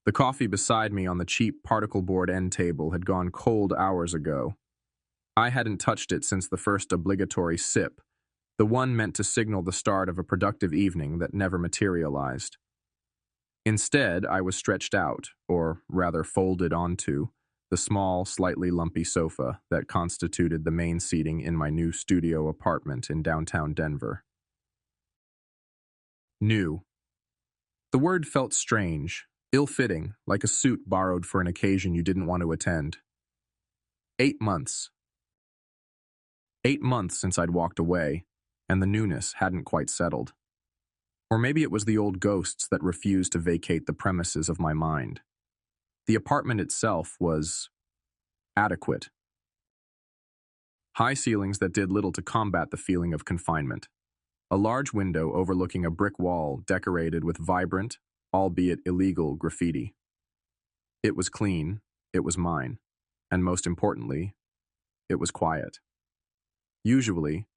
The coffee beside me on the cheap particle board end table had gone cold hours ago. I hadn't touched it since the first obligatory sip, the one meant to signal the start of a productive evening that never materialized. Instead, I was stretched out, or rather folded onto, the small, slightly lumpy sofa that constituted the main seating in my new studio apartment in downtown Denver. New. The word felt strange, ill-fitting, like a suit borrowed for an occasion you didn't want to attend. 8 months. 8 months since I'd walked away, and the newness hadn't quite settled. Or maybe it was the old ghosts that refused to vacate the premises of my mind. The apartment itself was adequate. High ceilings that did little to combat the feeling of confinement. A large window overlooking a brick wall decorated with vibrant, albeit illegal, graffiti. It was clean, it was mine, and most importantly, it was quiet. Usually,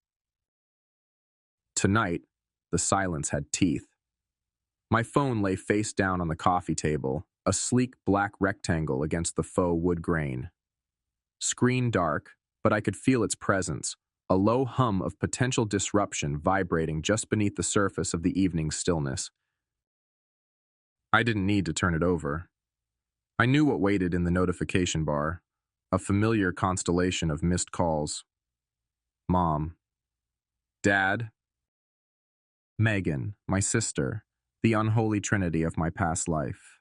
tonight, the silence had teeth. My phone lay face down on the coffee table, a sleek black rectangle against the faux wood grain. Screen dark, but I could feel its presence, a low hum of potential disruption vibrating just beneath the surface of the evening's stillness. I didn't need to turn it over. I knew what waited in the notification bar, a familiar constellation of missed calls. Mom. Dad. Megan, my sister, the unholy trinity of my past life.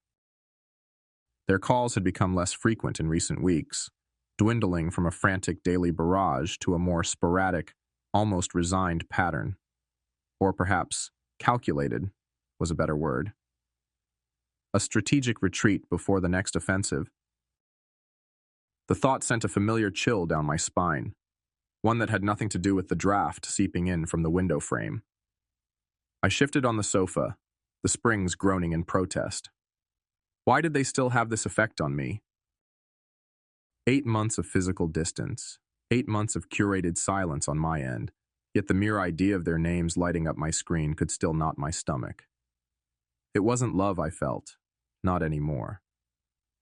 Their calls had become less frequent in recent weeks, dwindling from a frantic daily barrage to a more sporadic, almost resigned pattern. Or perhaps calculated was a better word. A strategic retreat before the next offensive. The thought sent a familiar chill down my spine, one that had nothing to do with the draft seeping in from the window frame. I shifted on the sofa, the springs groaning in protest. Why did they still have this effect on me? 8 months of physical distance, 8 months of curated silence on my end, yet the mere idea of their names lighting up my screen could still knot my stomach. It wasn't love I felt, not anymore.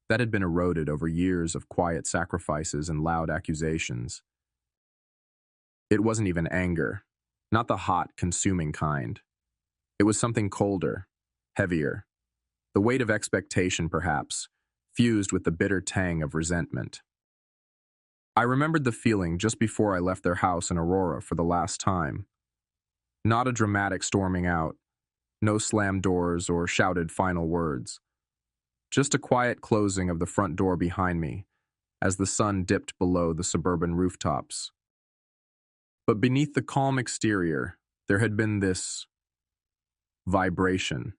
That had been eroded over years of quiet sacrifices and loud accusations. It wasn't even anger, not the hot, consuming kind. It was something colder, heavier. The weight of expectation, perhaps, fused with the bitter tang of resentment. I remembered the feeling just before I left their house in Aurora for the last time. Not a dramatic storming out, no slammed doors or shouted final words. Just a quiet closing of the front door behind me as the sun dipped below the suburban rooftops. But beneath the calm exterior, there had been this vibration.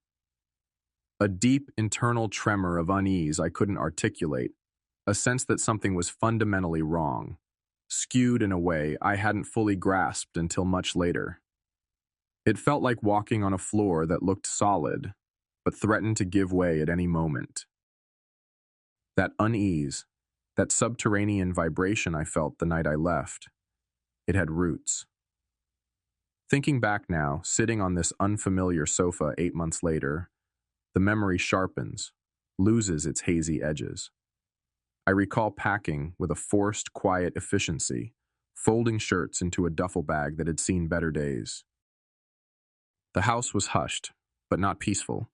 A deep internal tremor of unease I couldn't articulate, a sense that something was fundamentally wrong, skewed in a way I hadn't fully grasped until much later. It felt like walking on a floor that looked solid, but threatened to give way at any moment. That unease, that subterranean vibration I felt the night I left, it had roots. Thinking back now, sitting on this unfamiliar sofa 8 months later, the memory sharpens, loses its hazy edges. I recall packing with a forced, quiet efficiency, folding shirts into a duffel bag that had seen better days. The house was hushed, but not peaceful.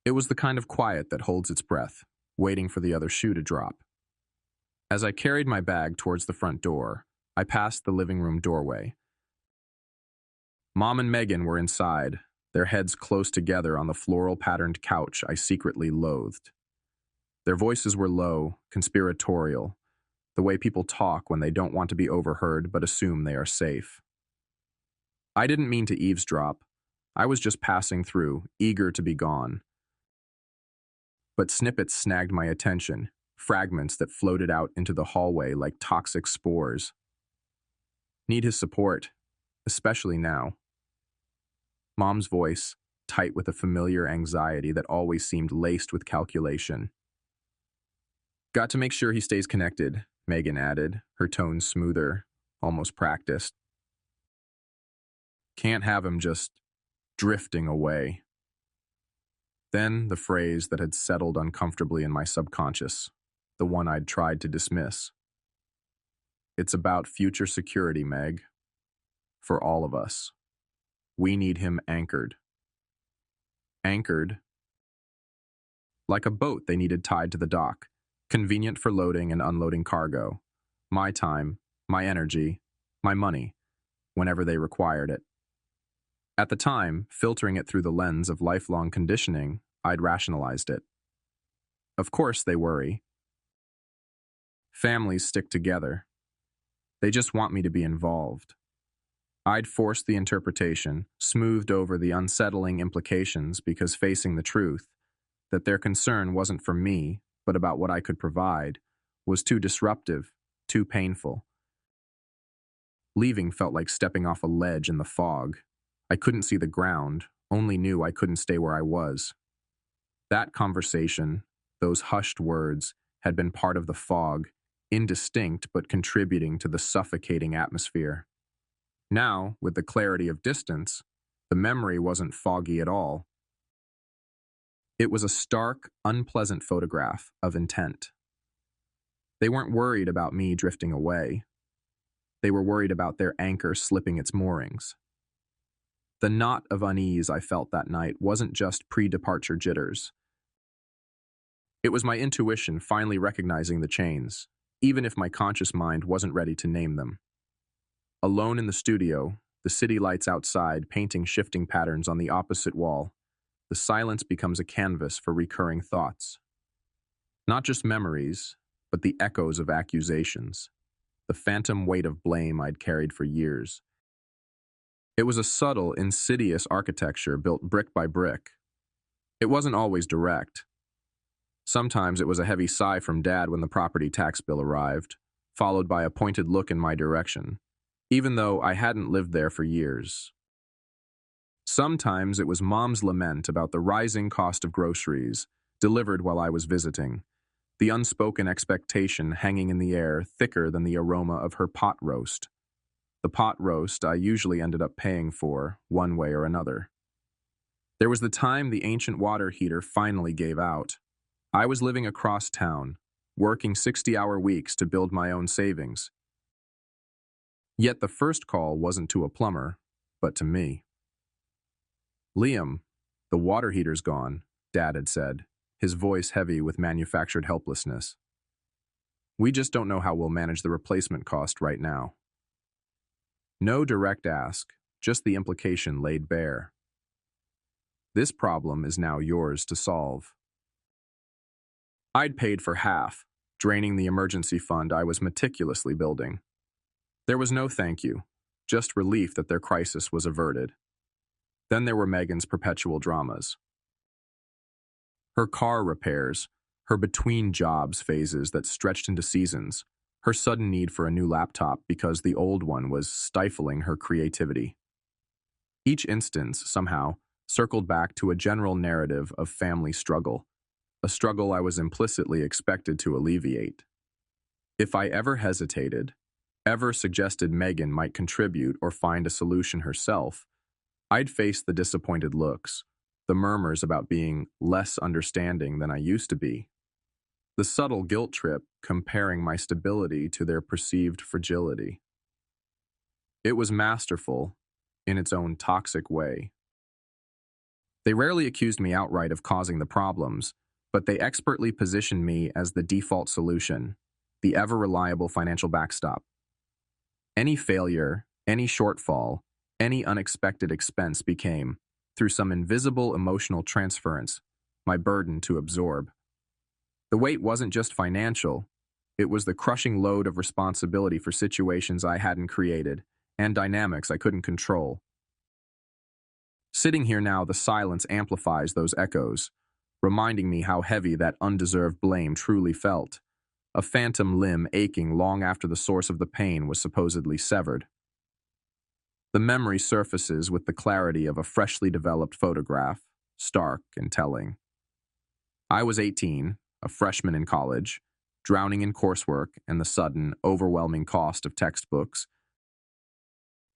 It was the kind of quiet that holds its breath, waiting for the other shoe to drop. As I carried my bag towards the front door, I passed the living room doorway. Mom and Megan were inside, their heads close together on the floral-patterned couch I secretly loathed. Their voices were low, conspiratorial, the way people talk when they don't want to be overheard but assume they are safe. I didn't mean to eavesdrop. I was just passing through, eager to be gone. But snippets snagged my attention, fragments that floated out into the hallway like toxic spores. Need his support, especially now. Mom's voice, tight with a familiar anxiety that always seemed laced with calculation. Got to make sure he stays connected, Megan added, her tone smoother, almost practiced. Can't have him just drifting away. Then the phrase that had settled uncomfortably in my subconscious, the one I'd tried to dismiss. It's about future security, Meg. For all of us. We need him anchored. Anchored? Like a boat they needed tied to the dock, convenient for loading and unloading cargo. My time, my energy, my money, whenever they required it. At the time, filtering it through the lens of lifelong conditioning, I'd rationalized it. Of course they worry. Families stick together. They just want me to be involved. I'd forced the interpretation, smoothed over the unsettling implications because facing the truth, that their concern wasn't for me, but about what I could provide, was too disruptive, too painful. Leaving felt like stepping off a ledge in the fog. I couldn't see the ground, only knew I couldn't stay where I was. That conversation, those hushed words, had been part of the fog, indistinct but contributing to the suffocating atmosphere. Now, with the clarity of distance, the memory wasn't foggy at all. It was a stark, unpleasant photograph of intent. They weren't worried about me drifting away. They were worried about their anchor slipping its moorings. The knot of unease I felt that night wasn't just pre-departure jitters. It was my intuition finally recognizing the chains, even if my conscious mind wasn't ready to name them. Alone in the studio, the city lights outside painting shifting patterns on the opposite wall, the silence becomes a canvas for recurring thoughts. Not just memories, but the echoes of accusations, the phantom weight of blame I'd carried for years. It was a subtle, insidious architecture built brick by brick. It wasn't always direct. Sometimes it was a heavy sigh from Dad when the property tax bill arrived, followed by a pointed look in my direction, even though I hadn't lived there for years. Sometimes it was Mom's lament about the rising cost of groceries, delivered while I was visiting, the unspoken expectation hanging in the air thicker than the aroma of her pot roast. The pot roast I usually ended up paying for, one way or another. There was the time the ancient water heater finally gave out. I was living across town, working 60-hour weeks to build my own savings. Yet the first call wasn't to a plumber, but to me. "Liam, the water heater's gone," Dad had said, his voice heavy with manufactured helplessness. "We just don't know how we'll manage the replacement cost right now." No direct ask, just the implication laid bare. This problem is now yours to solve. I'd paid for half, draining the emergency fund I was meticulously building. There was no thank you, just relief that their crisis was averted. Then there were Megan's perpetual dramas. Her car repairs, her between-jobs phases that stretched into seasons, her sudden need for a new laptop because the old one was stifling her creativity. Each instance, somehow, circled back to a general narrative of family struggle, a struggle I was implicitly expected to alleviate. If I ever hesitated, ever suggested Megan might contribute or find a solution herself, I'd face the disappointed looks, the murmurs about being less understanding than I used to be, the subtle guilt trip comparing my stability to their perceived fragility. It was masterful, in its own toxic way. They rarely accused me outright of causing the problems, but they expertly positioned me as the default solution, the ever-reliable financial backstop. Any failure, any shortfall, any unexpected expense became, through some invisible emotional transference, my burden to absorb. The weight wasn't just financial, it was the crushing load of responsibility for situations I hadn't created and dynamics I couldn't control. Sitting here now, the silence amplifies those echoes, reminding me how heavy that undeserved blame truly felt, a phantom limb aching long after the source of the pain was supposedly severed. The memory surfaces with the clarity of a freshly developed photograph, stark and telling. I was 18, a freshman in college, drowning in coursework and the sudden, overwhelming cost of textbooks.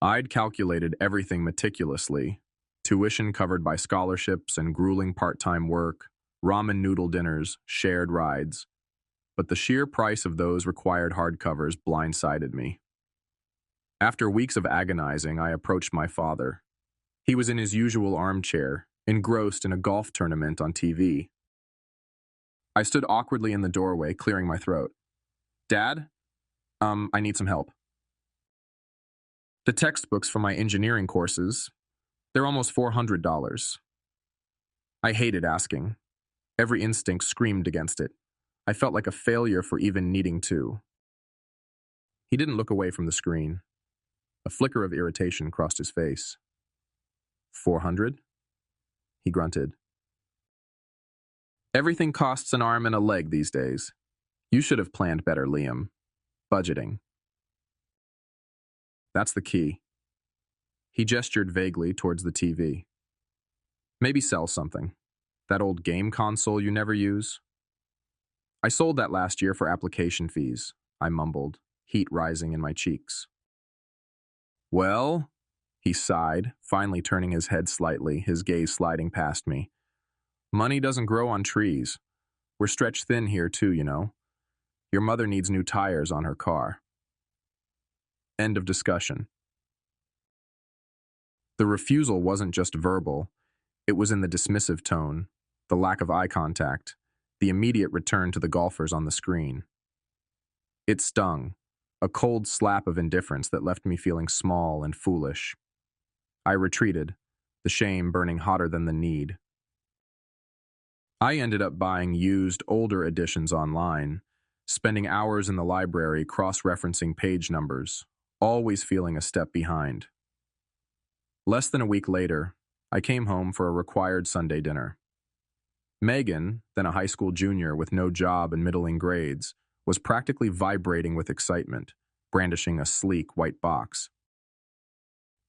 I'd calculated everything meticulously, Tuition covered by scholarships and grueling part-time work, ramen noodle dinners, shared rides. But the sheer price of those required hardcovers blindsided me. After weeks of agonizing, I approached my father. He was in his usual armchair, engrossed in a golf tournament on TV. I stood awkwardly in the doorway, clearing my throat. Dad? I need some help. The textbooks for my engineering courses, they're almost $400. I hated asking. Every instinct screamed against it. I felt like a failure for even needing to. He didn't look away from the screen. A flicker of irritation crossed his face. 400? He grunted. Everything costs an arm and a leg these days. You should have planned better, Liam. Budgeting. That's the key. He gestured vaguely towards the TV. Maybe sell something. That old game console you never use? I sold that last year for application fees, I mumbled, heat rising in my cheeks. Well, he sighed, finally turning his head slightly, his gaze sliding past me. Money doesn't grow on trees. We're stretched thin here too, you know. Your mother needs new tires on her car. End of discussion. The refusal wasn't just verbal. It was in the dismissive tone, the lack of eye contact, the immediate return to the golfers on the screen. It stung, a cold slap of indifference that left me feeling small and foolish. I retreated, the shame burning hotter than the need. I ended up buying used, older editions online, spending hours in the library cross-referencing page numbers, always feeling a step behind. Less than a week later, I came home for a required Sunday dinner. Megan, then a high school junior with no job and middling grades, was practically vibrating with excitement, brandishing a sleek white box.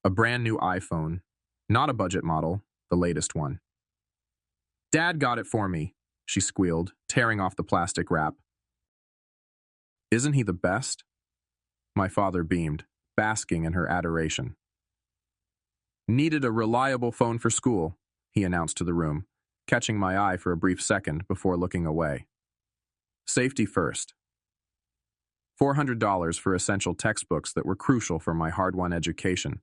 A brand new iPhone, not a budget model, the latest one. Dad got it for me, she squealed, tearing off the plastic wrap. Isn't he the best? My father beamed, basking in her adoration. Needed a reliable phone for school, he announced to the room, catching my eye for a brief second before looking away. Safety first. $400 for essential textbooks that were crucial for my hard-won education.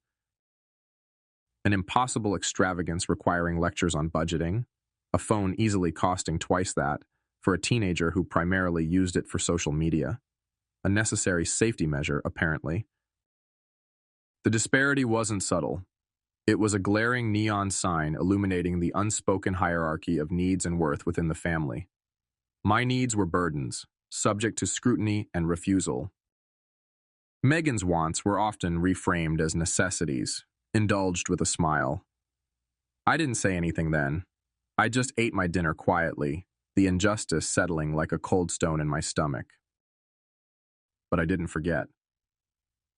An impossible extravagance requiring lectures on budgeting, a phone easily costing twice that for a teenager who primarily used it for social media. A necessary safety measure, apparently. The disparity wasn't subtle. It was a glaring neon sign illuminating the unspoken hierarchy of needs and worth within the family. My needs were burdens, subject to scrutiny and refusal. Megan's wants were often reframed as necessities, indulged with a smile. I didn't say anything then. I just ate my dinner quietly, the injustice settling like a cold stone in my stomach. But I didn't forget.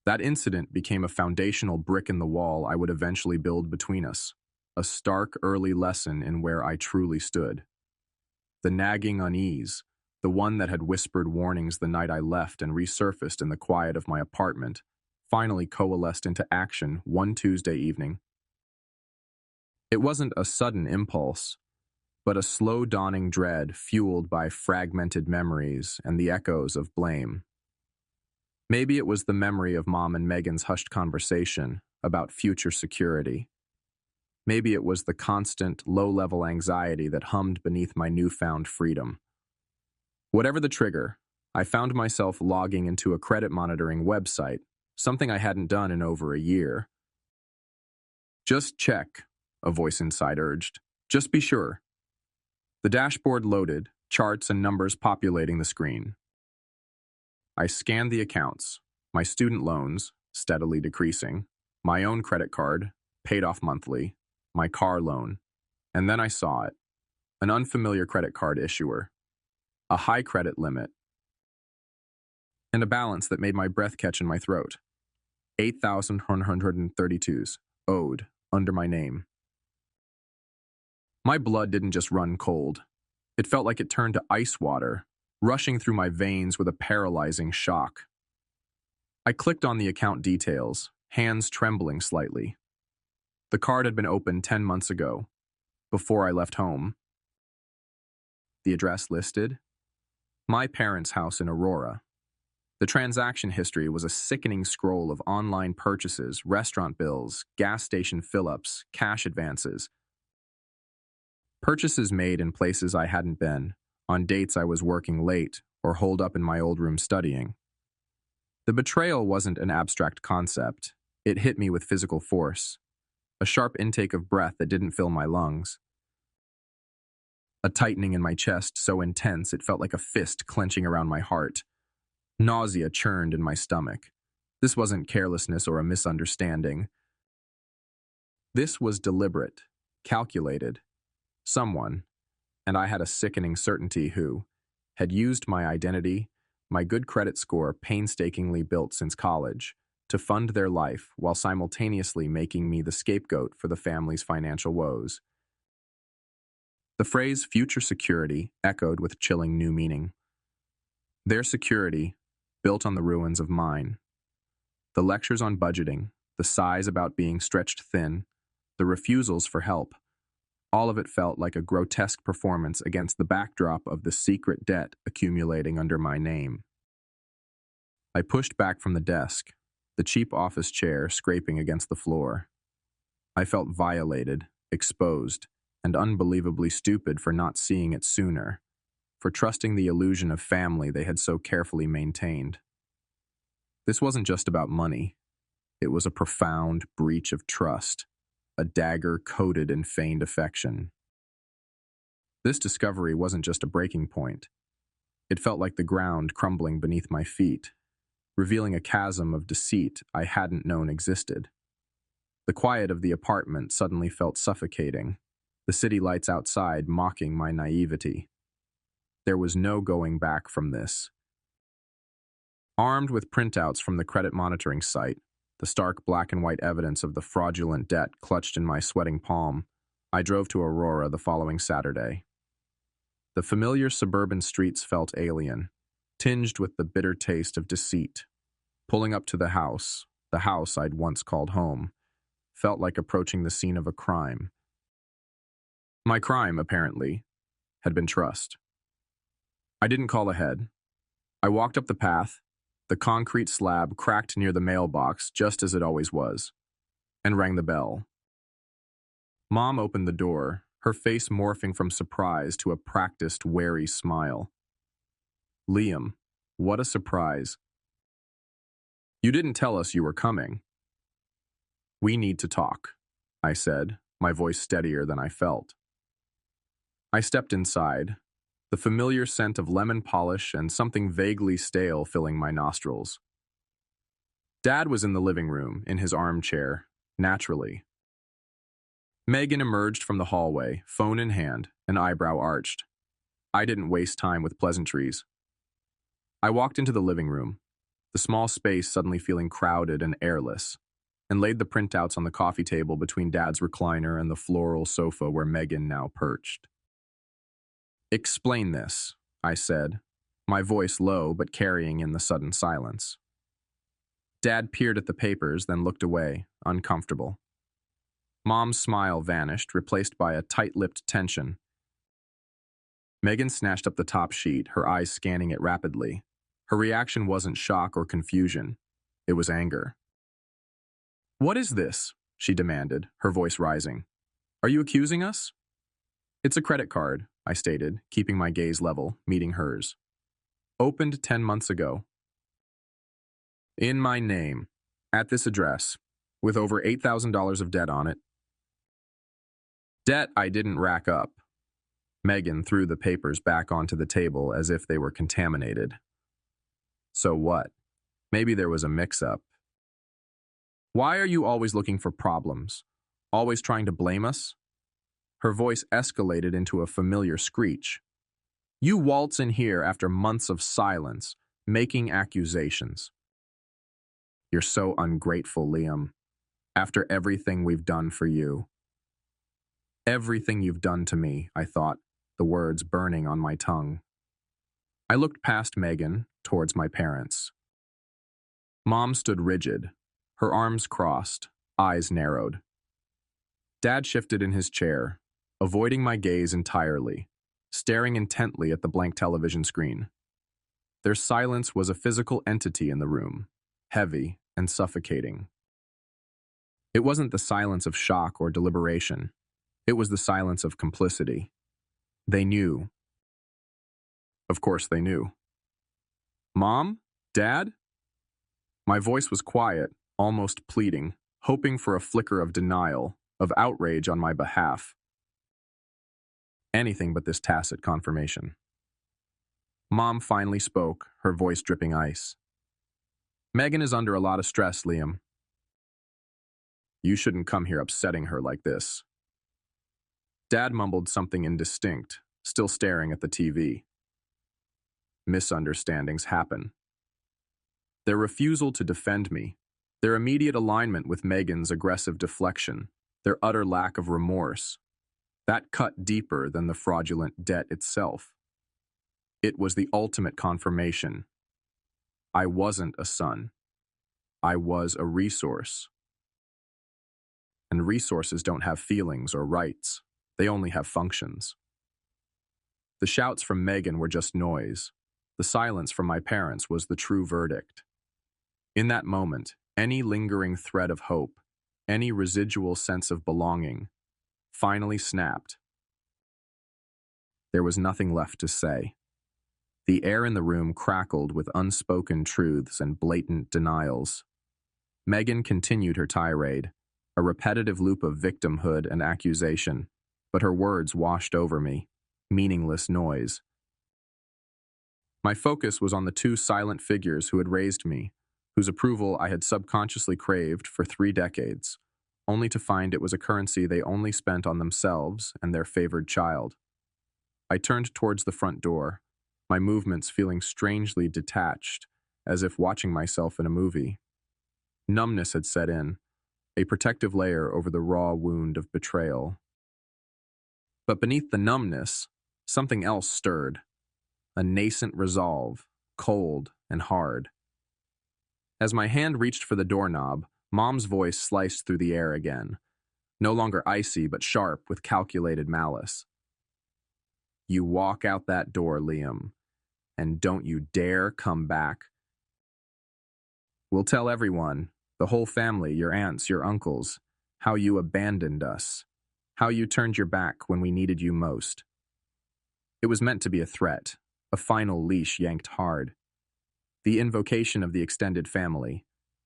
That incident became a foundational brick in the wall I would eventually build between us, a stark early lesson in where I truly stood. The nagging unease, the one that had whispered warnings the night I left and resurfaced in the quiet of my apartment, finally coalesced into action one Tuesday evening. It wasn't a sudden impulse, but a slow dawning dread fueled by fragmented memories and the echoes of blame. Maybe it was the memory of Mom and Megan's hushed conversation about future security. Maybe it was the constant, low-level anxiety that hummed beneath my newfound freedom. Whatever the trigger, I found myself logging into a credit monitoring website, something I hadn't done in over a year. Just check, a voice inside urged. Just be sure. The dashboard loaded, charts and numbers populating the screen. I scanned the accounts, my student loans, steadily decreasing, my own credit card, paid off monthly, my car loan, and then I saw it. An unfamiliar credit card issuer, a high credit limit, and a balance that made my breath catch in my throat. 8,132s, owed, under my name. My blood didn't just run cold. It felt like it turned to ice water, rushing through my veins with a paralyzing shock. I clicked on the account details, hands trembling slightly. The card had been opened 10 months ago, before I left home. The address listed? My parents' house in Aurora. The transaction history was a sickening scroll of online purchases, restaurant bills, gas station fill-ups, cash advances. Purchases made in places I hadn't been, on dates I was working late or holed up in my old room studying. The betrayal wasn't an abstract concept. It hit me with physical force. A sharp intake of breath that didn't fill my lungs. A tightening in my chest so intense it felt like a fist clenching around my heart. Nausea churned in my stomach. This wasn't carelessness or a misunderstanding. This was deliberate, calculated. Someone, and I had a sickening certainty who, had used my identity, my good credit score painstakingly built since college, to fund their life while simultaneously making me the scapegoat for the family's financial woes. The phrase future security echoed with chilling new meaning. Their security, built on the ruins of mine. The lectures on budgeting, the sighs about being stretched thin, the refusals for help, all of it felt like a grotesque performance against the backdrop of the secret debt accumulating under my name. I pushed back from the desk, the cheap office chair scraping against the floor. I felt violated, exposed, and unbelievably stupid for not seeing it sooner, for trusting the illusion of family they had so carefully maintained. This wasn't just about money. It was a profound breach of trust, a dagger coated in feigned affection. This discovery wasn't just a breaking point. It felt like the ground crumbling beneath my feet, revealing a chasm of deceit I hadn't known existed. The quiet of the apartment suddenly felt suffocating, the city lights outside mocking my naivety. There was no going back from this. Armed with printouts from the credit monitoring site, the stark black and white evidence of the fraudulent debt clutched in my sweating palm, I drove to Aurora the following Saturday. The familiar suburban streets felt alien, tinged with the bitter taste of deceit. Pulling up to the house I'd once called home, felt like approaching the scene of a crime. My crime, apparently, had been trust. I didn't call ahead. I walked up the path, the concrete slab cracked near the mailbox just as it always was, and rang the bell. Mom opened the door, her face morphing from surprise to a practiced, wary smile. Liam, what a surprise. You didn't tell us you were coming. We need to talk, I said, my voice steadier than I felt. I stepped inside, the familiar scent of lemon polish and something vaguely stale filling my nostrils. Dad was in the living room, in his armchair, naturally. Megan emerged from the hallway, phone in hand, an eyebrow arched. I didn't waste time with pleasantries. I walked into the living room, the small space suddenly feeling crowded and airless, and laid the printouts on the coffee table between Dad's recliner and the floral sofa where Megan now perched. Explain this, I said, my voice low but carrying in the sudden silence. Dad peered at the papers, then looked away, uncomfortable. Mom's smile vanished, replaced by a tight-lipped tension. Megan snatched up the top sheet, her eyes scanning it rapidly. Her reaction wasn't shock or confusion. It was anger. What is this? She demanded, her voice rising. Are you accusing us? It's a credit card, I stated, keeping my gaze level, meeting hers. Opened 10 months ago. In my name, at this address, with over $8,000 of debt on it. Debt I didn't rack up. Megan threw the papers back onto the table as if they were contaminated. So what? Maybe there was a mix-up. Why are you always looking for problems? Always trying to blame us? Her voice escalated into a familiar screech. You waltz in here after months of silence, making accusations. You're so ungrateful, Liam. After everything we've done for you. Everything you've done to me, I thought, the words burning on my tongue. I looked past Megan, towards my parents. Mom stood rigid, her arms crossed, eyes narrowed. Dad shifted in his chair, avoiding my gaze entirely, staring intently at the blank television screen. Their silence was a physical entity in the room, heavy and suffocating. It wasn't the silence of shock or deliberation. It was the silence of complicity. They knew. Of course they knew. Mom? Dad? My voice was quiet, almost pleading, hoping for a flicker of denial, of outrage on my behalf. Anything but this tacit confirmation. Mom finally spoke, her voice dripping ice. Megan is under a lot of stress, Liam. You shouldn't come here upsetting her like this. Dad mumbled something indistinct, still staring at the TV. Misunderstandings happen. Their refusal to defend me, their immediate alignment with Megan's aggressive deflection, their utter lack of remorse, that cut deeper than the fraudulent debt itself. It was the ultimate confirmation. I wasn't a son. I was a resource. And resources don't have feelings or rights. They only have functions. The shouts from Megan were just noise. The silence from my parents was the true verdict. In that moment, any lingering thread of hope, any residual sense of belonging, finally snapped. There was nothing left to say. The air in the room crackled with unspoken truths and blatant denials. Megan continued her tirade, a repetitive loop of victimhood and accusation, but her words washed over me, meaningless noise. My focus was on the two silent figures who had raised me, whose approval I had subconsciously craved for 3 decades, only to find it was a currency they only spent on themselves and their favored child. I turned towards the front door, my movements feeling strangely detached, as if watching myself in a movie. Numbness had set in, a protective layer over the raw wound of betrayal. But beneath the numbness, something else stirred, a nascent resolve, cold and hard. As my hand reached for the doorknob, Mom's voice sliced through the air again, no longer icy but sharp with calculated malice. You walk out that door, Liam, and don't you dare come back. We'll tell everyone, the whole family, your aunts, your uncles, how you abandoned us, how you turned your back when we needed you most. It was meant to be a threat, a final leash yanked hard. The invocation of the extended family,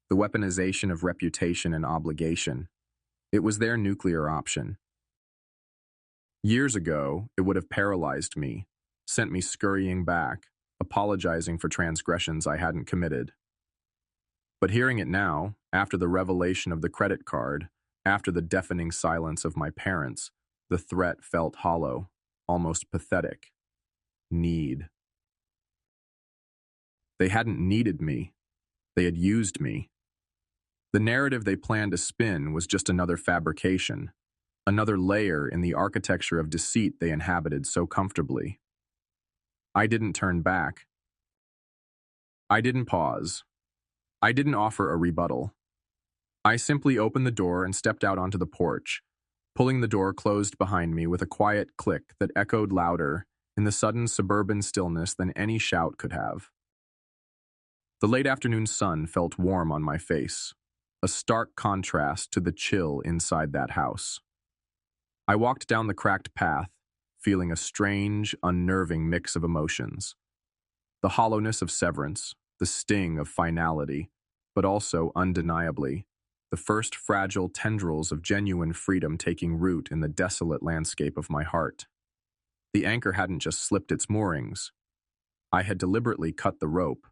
the weaponization of reputation and obligation. It was their nuclear option. Years ago, it would have paralyzed me, sent me scurrying back, apologizing for transgressions I hadn't committed. But hearing it now, after the revelation of the credit card, after the deafening silence of my parents, the threat felt hollow, almost pathetic. Need. They hadn't needed me. They had used me. The narrative they planned to spin was just another fabrication, another layer in the architecture of deceit they inhabited so comfortably. I didn't turn back. I didn't pause. I didn't offer a rebuttal. I simply opened the door and stepped out onto the porch, pulling the door closed behind me with a quiet click that echoed louder in the sudden suburban stillness than any shout could have. The late afternoon sun felt warm on my face, a stark contrast to the chill inside that house. I walked down the cracked path, feeling a strange, unnerving mix of emotions. The hollowness of severance, the sting of finality, but also, undeniably, the first fragile tendrils of genuine freedom taking root in the desolate landscape of my heart. The anchor hadn't just slipped its moorings. I had deliberately cut the rope.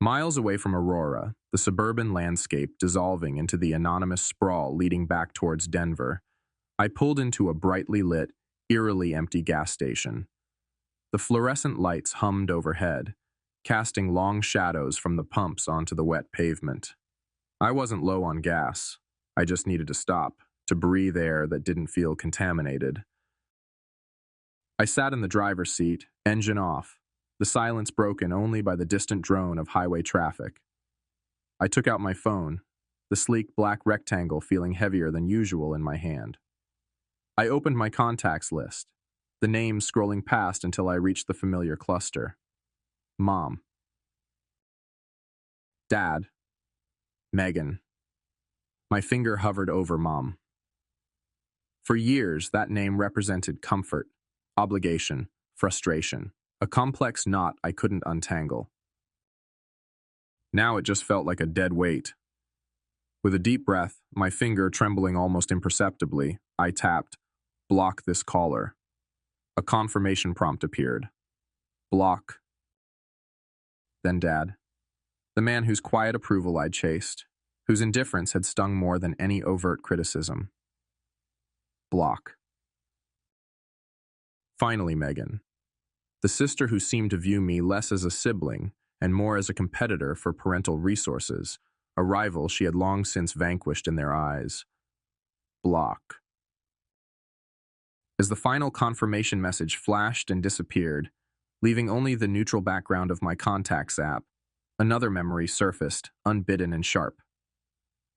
Miles away from Aurora, the suburban landscape dissolving into the anonymous sprawl leading back towards Denver, I pulled into a brightly lit, eerily empty gas station. The fluorescent lights hummed overhead, casting long shadows from the pumps onto the wet pavement. I wasn't low on gas. I just needed to stop, to breathe air that didn't feel contaminated. I sat in the driver's seat, engine off, the silence broken only by the distant drone of highway traffic. I took out my phone, the sleek black rectangle feeling heavier than usual in my hand. I opened my contacts list, the names scrolling past until I reached the familiar cluster. Mom. Dad. Megan. My finger hovered over Mom. For years, that name represented comfort, obligation, frustration, a complex knot I couldn't untangle. Now it just felt like a dead weight. With a deep breath, my finger trembling almost imperceptibly, I tapped, "Block this caller." A confirmation prompt appeared. Block. Then Dad. The man whose quiet approval I'd chased, whose indifference had stung more than any overt criticism. Block. Finally, Megan. The sister who seemed to view me less as a sibling and more as a competitor for parental resources, a rival she had long since vanquished in their eyes. Block. As the final confirmation message flashed and disappeared, leaving only the neutral background of my contacts app, another memory surfaced, unbidden and sharp.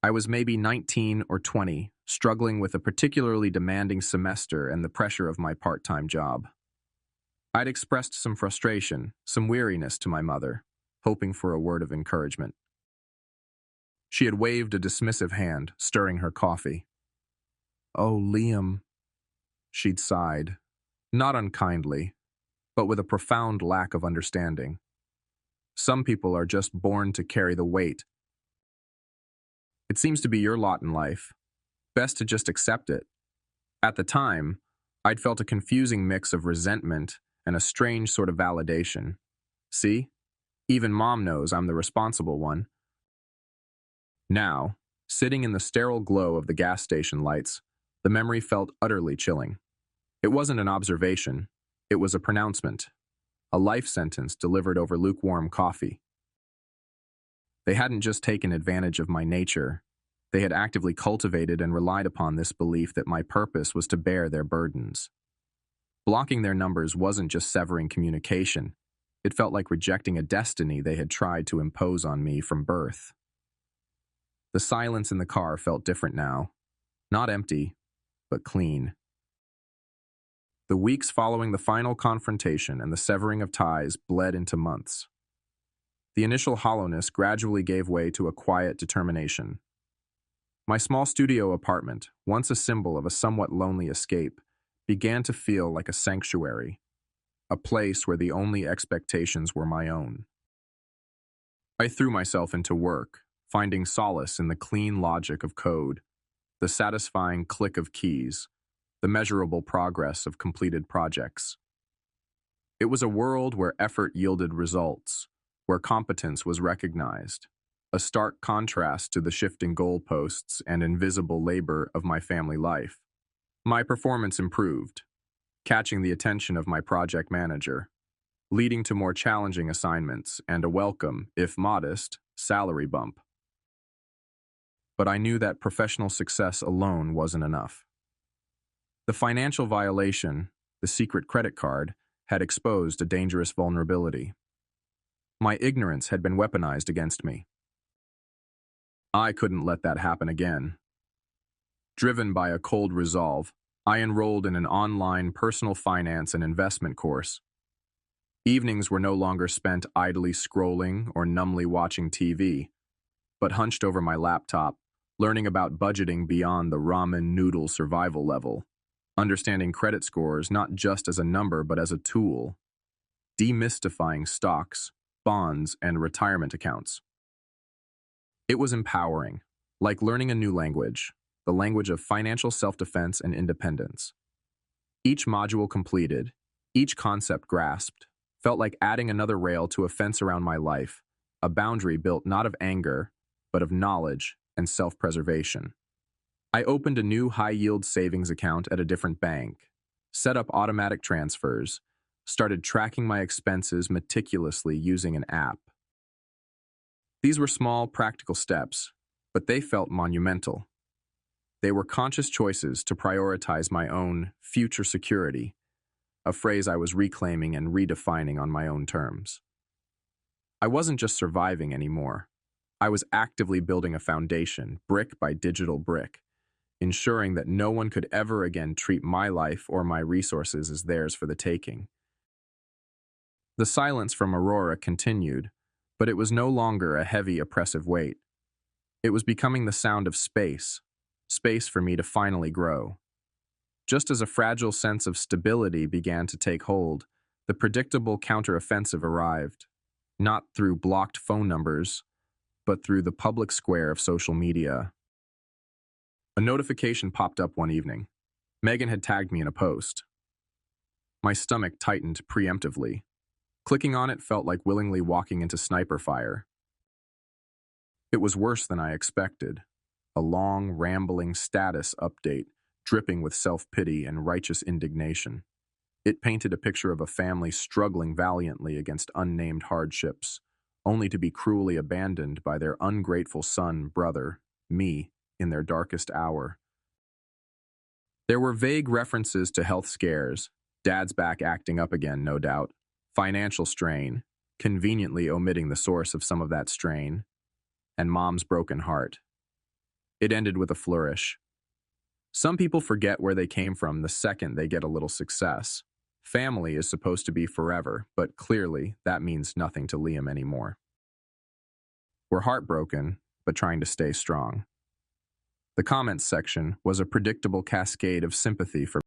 I was maybe 19 or 20, struggling with a particularly demanding semester and the pressure of my part-time job. I'd expressed some frustration, some weariness to my mother, hoping for a word of encouragement. She had waved a dismissive hand, stirring her coffee. "Oh, Liam," she'd sighed, not unkindly, but with a profound lack of understanding. Some people are just born to carry the weight. It seems to be your lot in life. Best to just accept it. At the time, I'd felt a confusing mix of resentment and a strange sort of validation. See? Even Mom knows I'm the responsible one. Now, sitting in the sterile glow of the gas station lights, the memory felt utterly chilling. It wasn't an observation. It was a pronouncement. A life sentence delivered over lukewarm coffee. They hadn't just taken advantage of my nature. They had actively cultivated and relied upon this belief that my purpose was to bear their burdens. Blocking their numbers wasn't just severing communication. It felt like rejecting a destiny they had tried to impose on me from birth. The silence in the car felt different now. Not empty, but clean. The weeks following the final confrontation and the severing of ties bled into months. The initial hollowness gradually gave way to a quiet determination. My small studio apartment, once a symbol of a somewhat lonely escape, began to feel like a sanctuary, a place where the only expectations were my own. I threw myself into work, finding solace in the clean logic of code, the satisfying click of keys, the measurable progress of completed projects. It was a world where effort yielded results, where competence was recognized, a stark contrast to the shifting goalposts and invisible labor of my family life. My performance improved, catching the attention of my project manager, leading to more challenging assignments and a welcome, if modest, salary bump. But I knew that professional success alone wasn't enough. The financial violation, the secret credit card, had exposed a dangerous vulnerability. My ignorance had been weaponized against me. I couldn't let that happen again. Driven by a cold resolve, I enrolled in an online personal finance and investment course. Evenings were no longer spent idly scrolling or numbly watching TV, but hunched over my laptop, learning about budgeting beyond the ramen noodle survival level, understanding credit scores not just as a number but as a tool, demystifying stocks, bonds, and retirement accounts. It was empowering, like learning a new language, the language of financial self-defense and independence. Each module completed, each concept grasped, felt like adding another rail to a fence around my life, a boundary built not of anger, but of knowledge and self-preservation. I opened a new high-yield savings account at a different bank, set up automatic transfers, started tracking my expenses meticulously using an app. These were small, practical steps, but they felt monumental. They were conscious choices to prioritize my own future security, a phrase I was reclaiming and redefining on my own terms. I wasn't just surviving anymore. I was actively building a foundation, brick by digital brick, ensuring that no one could ever again treat my life or my resources as theirs for the taking. The silence from Aurora continued, but it was no longer a heavy, oppressive weight. It was becoming the sound of space, space for me to finally grow. Just as a fragile sense of stability began to take hold, the predictable counteroffensive arrived, not through blocked phone numbers, but through the public square of social media. A notification popped up one evening. Megan had tagged me in a post. My stomach tightened preemptively. Clicking on it felt like willingly walking into sniper fire. It was worse than I expected. A long, rambling status update, dripping with self-pity and righteous indignation. It painted a picture of a family struggling valiantly against unnamed hardships, only to be cruelly abandoned by their ungrateful son, brother, me, in their darkest hour. There were vague references to health scares, dad's back acting up again, no doubt, financial strain, conveniently omitting the source of some of that strain, and mom's broken heart. It ended with a flourish. Some people forget where they came from the second they get a little success. Family is supposed to be forever, but clearly that means nothing to Liam anymore. We're heartbroken, but trying to stay strong. The comments section was a predictable cascade of sympathy for